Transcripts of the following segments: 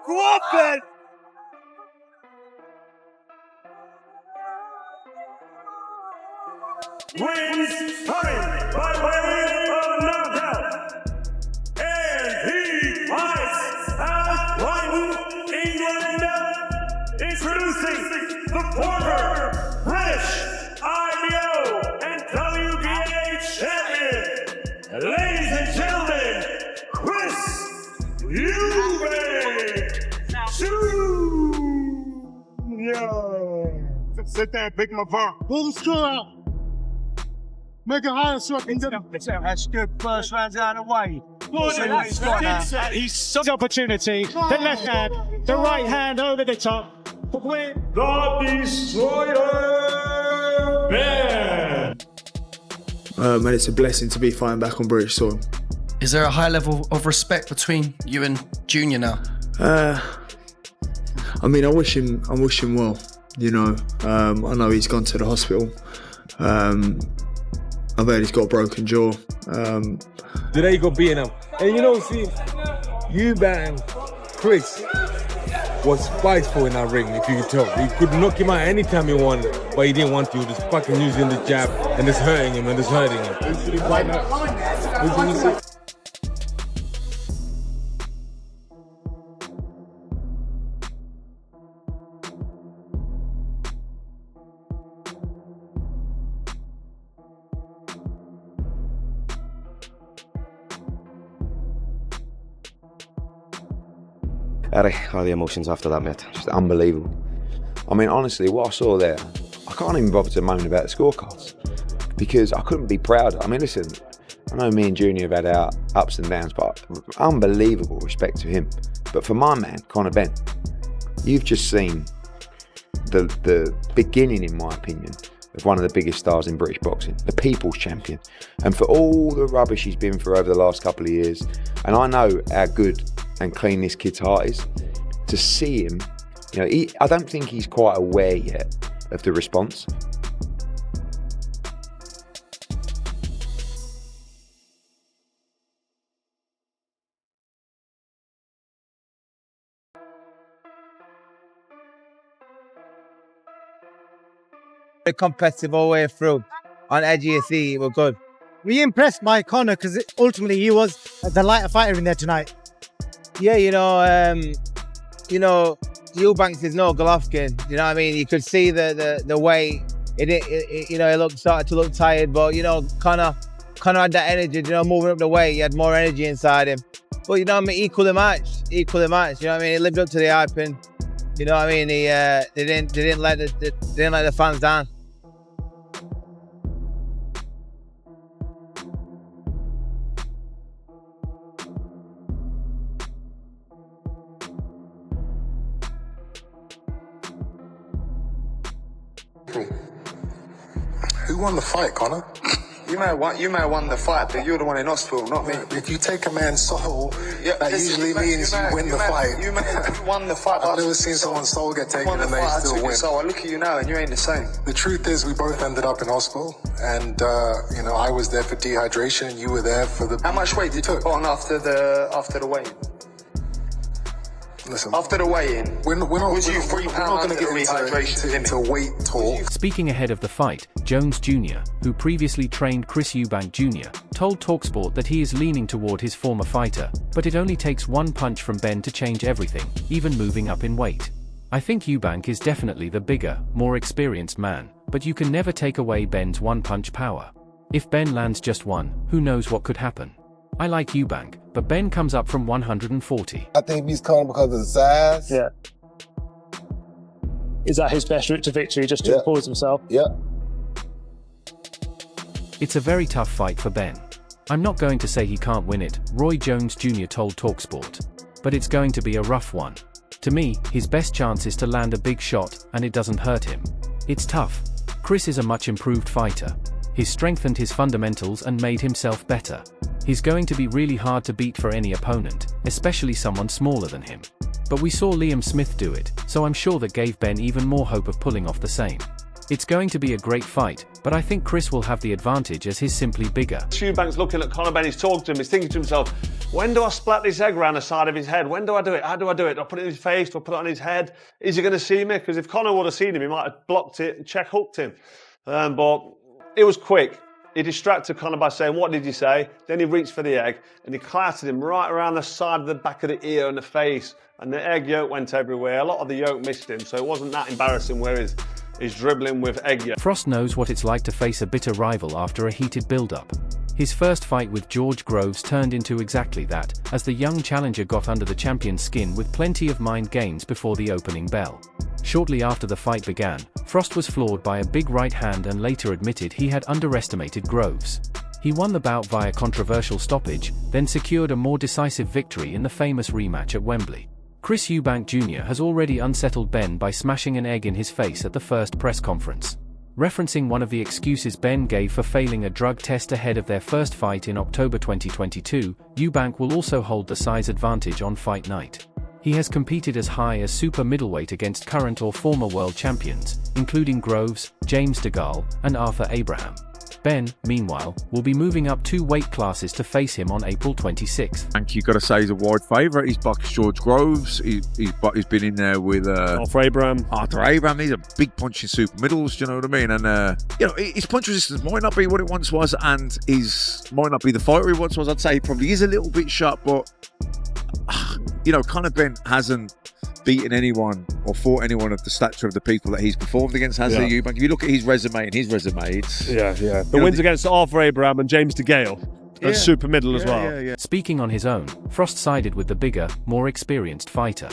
Go on, Ben! Wins coming by way of knockout. And he fights as one England, introducing the former British IBO and WBA champion, ladies and gentlemen, Chris Eubank Jr. Sit there and pick my phone. Pull the score out. Make it higher so I can get up. That's good. First round's out of the way. He's such opportunity. The left hand, the right hand over the top. The Destroyer Ben. And it's a blessing to be fighting back on British soil. Is there a high level of respect between you and Junior now? I mean, I wish him well. You know, I know he's gone to the hospital. I've heard he's got a broken jaw. Today he got beaten up. And you know, see, Eubank, Chris was spiteful in that ring, if you could tell. He could knock him out anytime he wanted, but he didn't want to. He was just fucking using the jab and just hurting him and just hurting him. All the emotions after that, mate. Just unbelievable. I mean, honestly, what I saw there, I can't even bother to moan about the scorecards because I couldn't be prouder. I mean, listen, I know me and Junior have had our ups and downs, but unbelievable respect to him. But for my man, Conor Benn, you've just seen the beginning, in my opinion, of one of the biggest stars in British boxing, the people's champion. And for all the rubbish he's been through over the last couple of years, and I know how good and clean this kid's heart is, to see him, you know, I don't think he's quite aware yet of the response. Competitive all the way through. On edge of your seat, we're good. Were you impressed by Conor? Because ultimately he was the lighter fighter in there tonight. Yeah, you know, Eubanks is no Golovkin. You know what I mean? You could see the way it you know, it started to look tired, but you know, Conor had that energy. You know, moving up the weight, he had more energy inside him. But you know what I mean? Equal the match. You know what I mean? He lived up to the hype, and you know what I mean? They didn't let the fans down. Who won the fight, Conor? You may have won the fight, but you're the one in hospital, not me. If you take a man's soul, that usually means you win the fight. You may have won the fight. I've never seen someone's soul get taken and they still win. So I look at you now and you ain't the same. The truth is we both ended up in hospital, and you know, I was there for dehydration and you were there for the... How much weight did you put on after the weigh-in? Listen, after the weigh-in, we're not going to get into weight talk. Speaking ahead of the fight, Jones Jr., who previously trained Chris Eubank Jr., told TalkSport that he is leaning toward his former fighter, but it only takes one punch from Benn to change everything, even moving up in weight. I think Eubank is definitely the bigger, more experienced man, but you can never take away Benn's one-punch power. If Benn lands just one, who knows what could happen. I like Eubank, but Benn comes up from 140. I think he's coming because of the size. Yeah. Is that his best route to victory, just to impose himself? Yeah. It's a very tough fight for Benn. I'm not going to say he can't win it, Roy Jones Jr. told TalkSport. But it's going to be a rough one. To me, his best chance is to land a big shot, and it doesn't hurt him. It's tough. Chris is a much improved fighter. He's strengthened his fundamentals and made himself better. He's going to be really hard to beat for any opponent, especially someone smaller than him. But we saw Liam Smith do it, so I'm sure that gave Benn even more hope of pulling off the same. It's going to be a great fight, but I think Chris will have the advantage as he's simply bigger. Eubank's looking at Conor Benn, he's talking to him, he's thinking to himself, when do I splat this egg around the side of his head? When do I do it? How do I do it? Do I put it in his face? Do I put it on his head? Is he going to see me? Because if Conor would have seen him, he might have blocked it and check hooked him. But it was quick. He distracted Conor by saying, what did you say? Then he reached for the egg and he clattered him right around the side of the back of the ear and the face. And the egg yolk went everywhere. A lot of the yolk missed him, so it wasn't that embarrassing where he's dribbling with egg yolk. Frost knows what it's like to face a bitter rival after a heated build-up. His first fight with George Groves turned into exactly that, as the young challenger got under the champion's skin with plenty of mind games before the opening bell. Shortly after the fight began, Frost was floored by a big right hand and later admitted he had underestimated Groves. He won the bout via controversial stoppage, then secured a more decisive victory in the famous rematch at Wembley. Chris Eubank Jr. has already unsettled Benn by smashing an egg in his face at the first press conference. Referencing one of the excuses Benn gave for failing a drug test ahead of their first fight in October 2022, Eubank will also hold the size advantage on fight night. He has competed as high as super middleweight against current or former world champions, including Groves, James DeGaulle, and Arthur Abraham. Benn, meanwhile, will be moving up 2 weight classes to face him on April 26th. You've got to say he's a wide favourite. He's boxed George Groves. He's been in there with Arthur Abraham. He's a big punch in super middles, do you know what I mean? And his punch resistance might not be what it once was, and might not be the fighter he once was. I'd say he probably is a little bit sharp, but Conor Benn hasn't beaten anyone or fought anyone of the stature of the people that he's performed against, has he, Eubank? If you look at his resume, it's... Yeah. The wins against Arthur Abraham and James DeGaulle. Super middle as well. Speaking on his own, Frost sided with the bigger, more experienced fighter.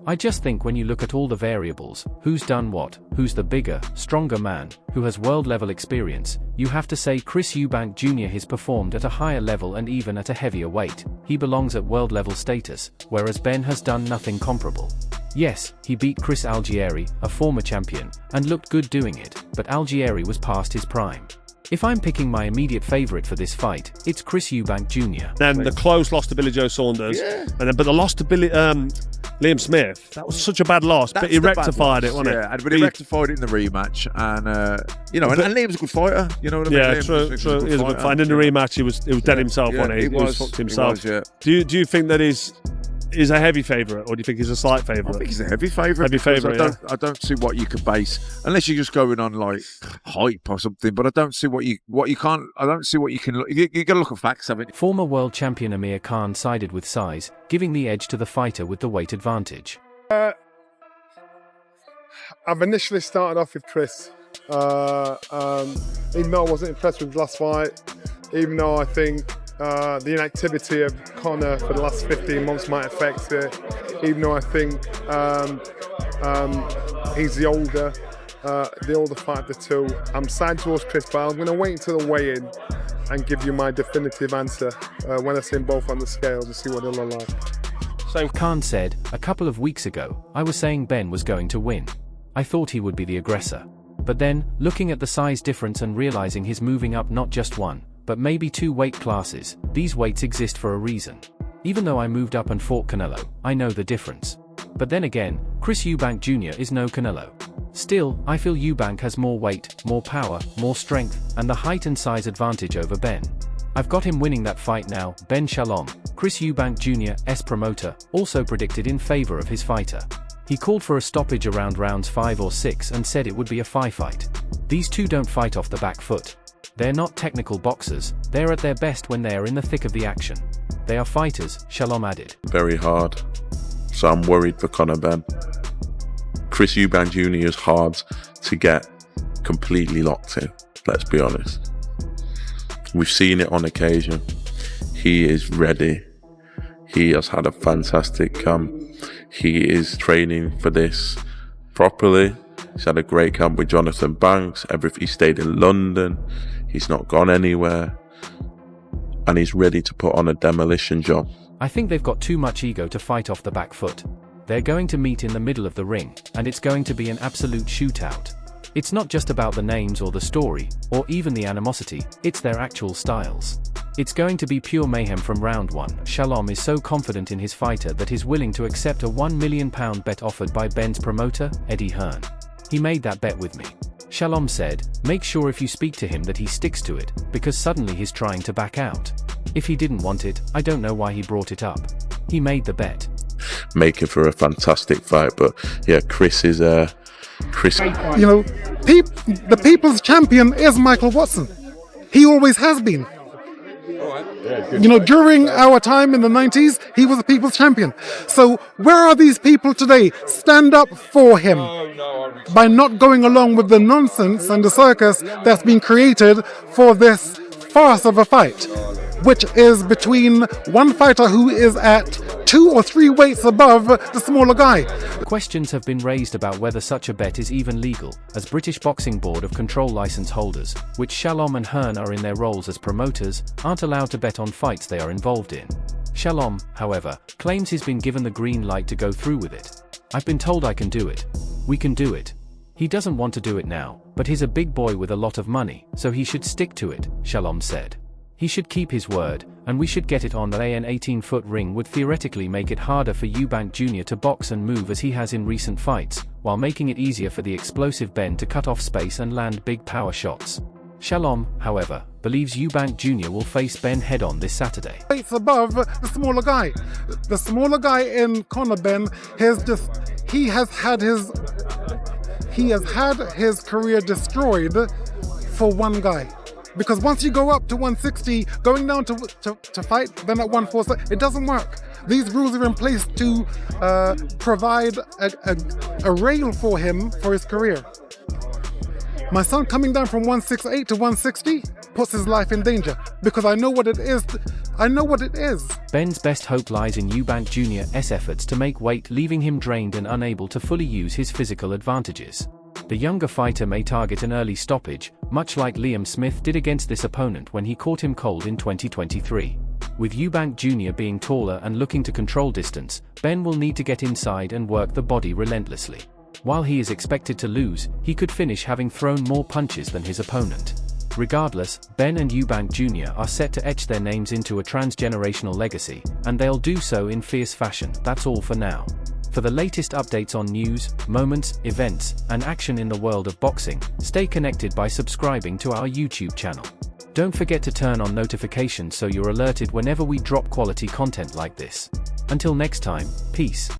I just think when you look at all the variables, who's done what, who's the bigger, stronger man, who has world-level experience, you have to say Chris Eubank Jr. has performed at a higher level and even at a heavier weight. He belongs at world-level status, whereas Benn has done nothing comparable. Yes, he beat Chris Algieri, a former champion, and looked good doing it, but Algieri was past his prime. If I'm picking my immediate favourite for this fight, it's Chris Eubank Jr. Then the close loss to Billy Joe Saunders, but the loss to Liam Smith, that was such a bad loss, but he rectified it, wasn't it? But he rectified it in the rematch, and and Liam's a good fighter, you know what I mean? Yeah, true. He was a good fighter. And in the rematch, he was dead himself, wasn't he? He was fucked himself. Do you think that is a heavy favourite, or do you think he's a slight favourite? I think he's a heavy favourite. I don't see what you could base, unless you're just going on like hype or something. But I don't see what you can't. I don't see what you can. You got to look at facts, haven't you? Former world champion Amir Khan sided with size, giving the edge to the fighter with the weight advantage. I've initially started off with Chris, even though I wasn't impressed with his last fight, even though I think the inactivity of Conor for the last 15 months might affect it, even though I think he's the older fighter of the two. I'm siding towards Chris, but I'm going to wait until the weigh-in and give you my definitive answer when I see them both on the scales and see what they look like. So Khan said, a couple of weeks ago, I was saying Benn was going to win. I thought he would be the aggressor. But then, looking at the size difference and realizing he's moving up not just 1, but maybe 2 weight classes, these weights exist for a reason. Even though I moved up and fought Canelo, I know the difference. But then again, Chris Eubank Jr. is no Canelo. Still, I feel Eubank has more weight, more power, more strength, and the height and size advantage over Benn. I've got him winning that fight now. Ben Shalom, Chris Eubank Jr.'s promoter, also predicted in favor of his fighter. He called for a stoppage around rounds 5 or 6 and said it would be a fight. These two don't fight off the back foot. They're not technical boxers, they're at their best when they are in the thick of the action. They are fighters, Shalom added. Very hard, so I'm worried for Conor Benn. Chris Eubank Jr. is hard to get completely locked in, let's be honest. We've seen it on occasion. He is ready. He has had a fantastic camp. He is training for this properly. He's had a great camp with Jonathan Banks. He stayed in London. He's not gone anywhere. And he's ready to put on a demolition job. I think they've got too much ego to fight off the back foot. They're going to meet in the middle of the ring, and it's going to be an absolute shootout. It's not just about the names or the story, or even the animosity, it's their actual styles. It's going to be pure mayhem from round 1. Shalom is so confident in his fighter that he's willing to accept a £1 million bet offered by Benn's promoter, Eddie Hearn. He made that bet with me. Shalom said, make sure if you speak to him that he sticks to it, because suddenly he's trying to back out. If he didn't want it, I don't know why he brought it up. He made the bet. Making for a fantastic fight, but yeah, Chris is Chris. You know, the people's champion is Michael Watson. He always has been. You know, during our time in the 90s, he was the people's champion. So where are these people today? Stand up for him by not going along with the nonsense and the circus that's been created for this farce of a fight, which is between one fighter who is at 2 or 3 weights above the smaller guy. Questions have been raised about whether such a bet is even legal, as British Boxing Board of Control license holders, which Shalom and Hearn are in their roles as promoters, aren't allowed to bet on fights they are involved in. Shalom, however, claims he's been given the green light to go through with it. I've been told I can do it. We can do it. He doesn't want to do it now, but he's a big boy with a lot of money, so he should stick to it, Shalom said. He should keep his word, and we should get it on. An 18-foot ring would theoretically make it harder for Eubank Jr to box and move as he has in recent fights, while making it easier for the explosive Benn to cut off space and land big power shots. Shalom, however, believes Eubank Jr will face Benn head-on this Saturday. Weights above the smaller guy. The smaller guy in Conor Benn he has had his career destroyed for one guy. Because once you go up to 160, going down to fight, then at 147, it doesn't work. These rules are in place to provide a rail for him for his career. My son coming down from 168 to 160 puts his life in danger because I know what it is. I know what it is. Benn's best hope lies in Eubank Jr.'s efforts to make weight, leaving him drained and unable to fully use his physical advantages. The younger fighter may target an early stoppage, much like Liam Smith did against this opponent when he caught him cold in 2023. With Eubank Jr being taller and looking to control distance, Benn will need to get inside and work the body relentlessly. While he is expected to lose, he could finish having thrown more punches than his opponent. Regardless, Benn and Eubank Jr are set to etch their names into a transgenerational legacy, and they'll do so in fierce fashion. That's all for now. For the latest updates on news, moments, events, and action in the world of boxing, stay connected by subscribing to our YouTube channel. Don't forget to turn on notifications so you're alerted whenever we drop quality content like this. Until next time, peace.